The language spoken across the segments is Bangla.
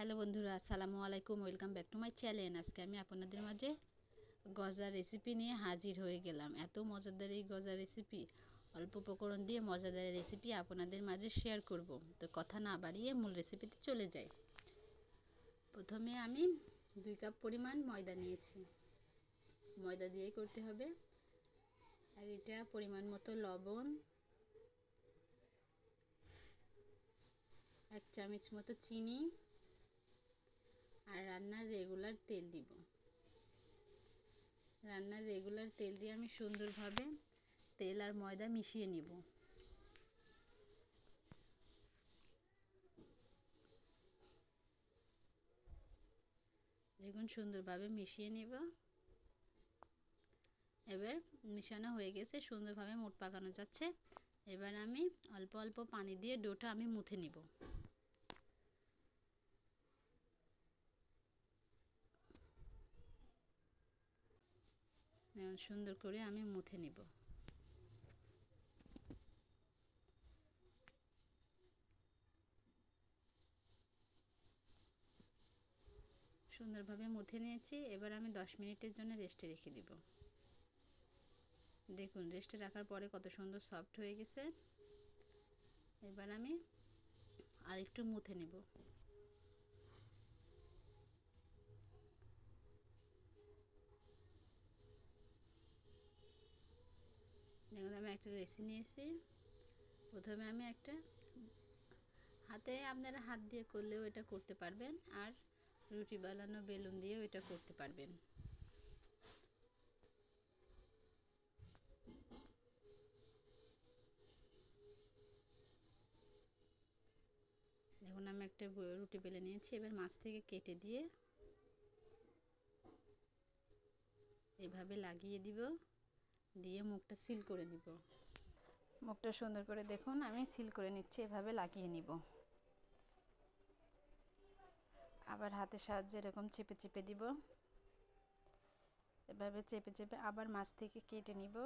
হ্যালো বন্ধুরা, আসসালামু আলাইকুম। Welcome back to my channel. আজকে আমি আপনাদের মাঝে গজার রেসিপি নিয়ে হাজির হয়ে গেলাম। এত মজাদার এই গজার রেসিপি, অল্প উপকরণ দিয়ে মজাদার রেসিপি আপনাদের মাঝে শেয়ার করব। তো কথা না বাড়িয়ে মূল রেসিপিতে চলে যাই। প্রথমে আমি 2 কাপ পরিমাণ ময়দা নিয়েছি। ময়দা দিয়েই করতে হবে। আর এটা পরিমাণ মতো লবণ, 1 চামচ মতো চিনি আর রান্নার রেগুলার তেল দিব। রান্নার রেগুলার তেল দিয়ে আমি সুন্দরভাবে তেল আর ময়দা মিশিয়ে নিব। দেখুন সুন্দরভাবে মিশিয়ে নিব। এবার মিশানো হয়ে গেছে, সুন্দরভাবে মোট পাকানো যাচ্ছে। এবার আমি অল্প অল্প পানি দিয়ে ডোটা আমি মুথে নিব। সুন্দর করে আমি মুথে নিব। সুন্দরভাবে মুথে নিয়েছি। এবার আমি 10 মিনিটের জন্য রেস্টে রেখে দিব। দেখুন রেস্টে রাখার পরে কত সুন্দর সফট হয়ে গেছে। এবার আমি আর একটু মুথে নেব। দেখুন আমি একটা লেচি নিয়েছি। প্রথমে আমি একটা আপনারা হাত দিয়ে করলেও এটা করতে পারবেন, আর রুটি বানানো বেলুন দিয়েও এটা করতে পারবেন। দেখুন আমি একটা রুটি বেলে নিয়েছি। এবার মাছ থেকে কেটে দিয়ে এভাবে লাগিয়ে দিব, দিয়ে মুখটা সিল করে নিব। মুখটা সুন্দর করে দেখুন আমি সিল করে নিচ্ছি, এভাবে লাগিয়ে নিব। আবার হাতের সাহায্যে এরকম চেপে চেপে দিব। এভাবে চেপে চেপে আবার মাছ থেকে কেটে নিব।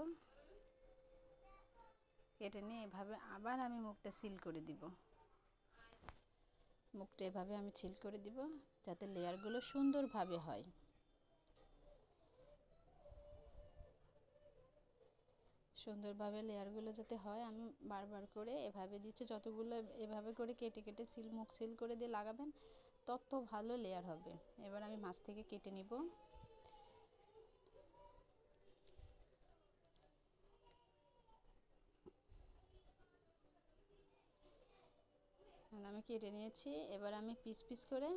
কেটে নিয়ে এভাবে আবার আমি মুখটা সিল করে দিব। মুখটা এভাবে আমি সিল করে দিব যাতে লেয়ারগুলো সুন্দরভাবে হয়। সুন্দরভাবে লেয়ারগুলো যাতে হয় আমি বারবার করে এভাবে দিচ্ছি। যতগুলো এভাবে করে কেটে কেটে মুখ সিল করে দিয়ে লাগাবেন তত ভালো লেয়ার হবে। এবার আমি মাছ থেকে কেটে নিব। আমি কেটে নিয়েছি। এবার আমি পিস পিস করে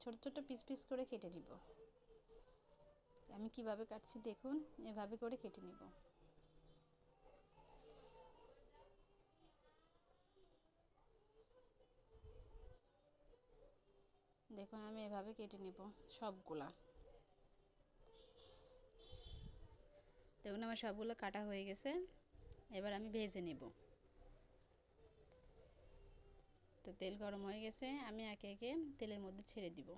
ছোট ছোট পিস পিস করে কেটে নিব। আমি কিভাবে কাটছি দেখুন, এভাবে করে কেটে নিব। দেখুন আমি এভাবে কেটে নেব সবগুলা। দেখুন আমার সবগুলো কাটা হয়ে গেছে। এবার আমি ভেজে নেব। তো তেল গরম হয়ে গেছে, আমি একে একে তেলের মধ্যে ছেড়ে দিব।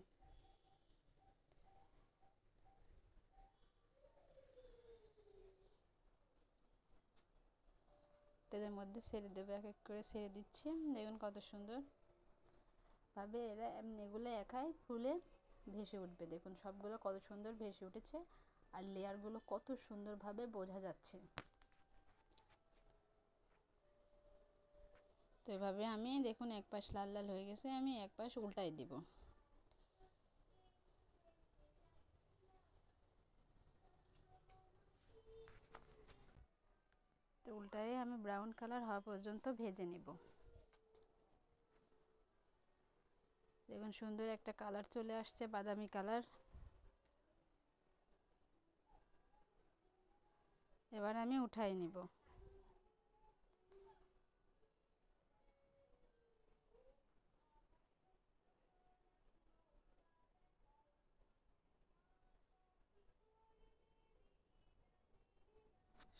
তেলের মধ্যে ছেড়ে দেবো, এক এক করে ছেড়ে দিচ্ছি। দেখুন কত সুন্দর ভাবে এগুলো একাই ফুলে ভেসে উঠবে। দেখুন সবগুলো কত সুন্দর ভেসে উঠেছে, আর লেয়ারগুলো কত সুন্দরভাবে বোঝা যাচ্ছে। তো এভাবে আমি দেখুন এক পাশ লাল লাল হয়ে গেছে, আমি এক পাশ উল্টাই দিব। তো উল্টায় আমি ব্রাউন কালার হওয়া পর্যন্ত ভেজে নিব। দেখুন সুন্দর একটা কালার চলে আসছে, বাদামি কালার। এবার আমি উঠাই নিব।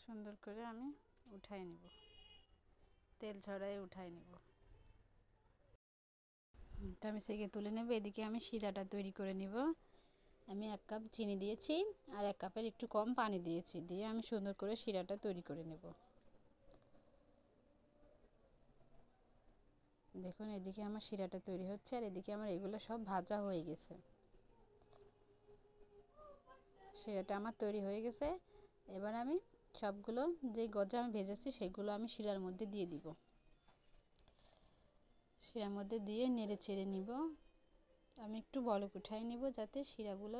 সুন্দর করে আমি উঠাই নিব, তেল ছড়াই উঠাই নিব। তো আমি সেকে তুলে নেব। এদিকে আমি শিরাটা তৈরি করে নিব। আমি 1 কাপ চিনি দিয়েছি আর 1 কাপের একটু কম পানি দিয়েছি, দিয়ে আমি সুন্দর করে শিরাটা তৈরি করে নেব। দেখুন এদিকে আমার শিরাটা তৈরি হচ্ছে আর এদিকে আমার এগুলো সব ভাজা হয়ে গেছে। শিরাটা আমার তৈরি হয়ে গেছে। এবার আমি সবগুলো যেই গজা আমি ভেজেছি সেগুলো আমি শিরার মধ্যে দিয়ে দিব। শিরার মধ্যে দিয়ে নেড়ে চেড়ে নিব। আমি একটু বলক উঠাই নিব যাতে শিরাগুলো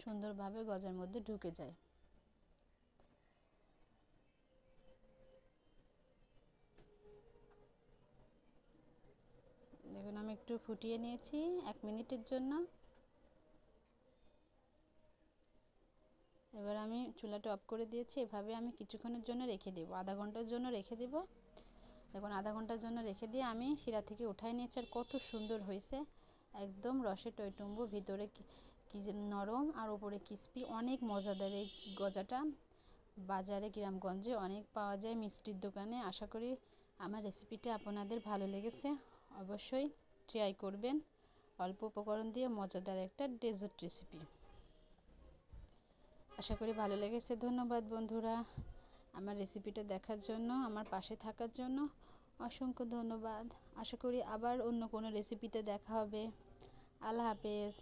সুন্দরভাবে গজার মধ্যে ঢুকে যায়। দেখুন আমি একটু ফুটিয়ে নিয়েছি 1 মিনিটের জন্য। এবার আমি চুলাটা অফ করে দিয়েছি। এভাবে আমি কিছুক্ষণের জন্য রেখে দেব, আধা ঘন্টার জন্য রেখে দেব। দেখুন আধা ঘন্টার জন্য রেখে দিয়ে আমি শিরা থেকে উঠাই নিয়েছি আর কত সুন্দর হয়েছে, একদম রসে টইটুম্বু, ভিতরে কি নরম আর উপরে ক্রিস্পি, অনেক মজাদার এই গজাটা। বাজারে গ্রামগঞ্জে অনেক পাওয়া যায় মিষ্টির দোকানে। আশা করি আমার রেসিপিটা আপনাদের ভালো লেগেছে, অবশ্যই ট্রাই করবেন। অল্প উপকরণ দিয়ে মজাদার একটা ডেজার্ট রেসিপি। আশা করি ভালো লেগেছে। ধন্যবাদ বন্ধুরা আমার রেসিপিটা দেখার জন্য, আমার পাশে থাকার জন্য অসংখ্য ধন্যবাদ। আশা করি আবার অন্য কোনো রেসিপিতে দেখা হবে। আল্লাহ হাফেজ।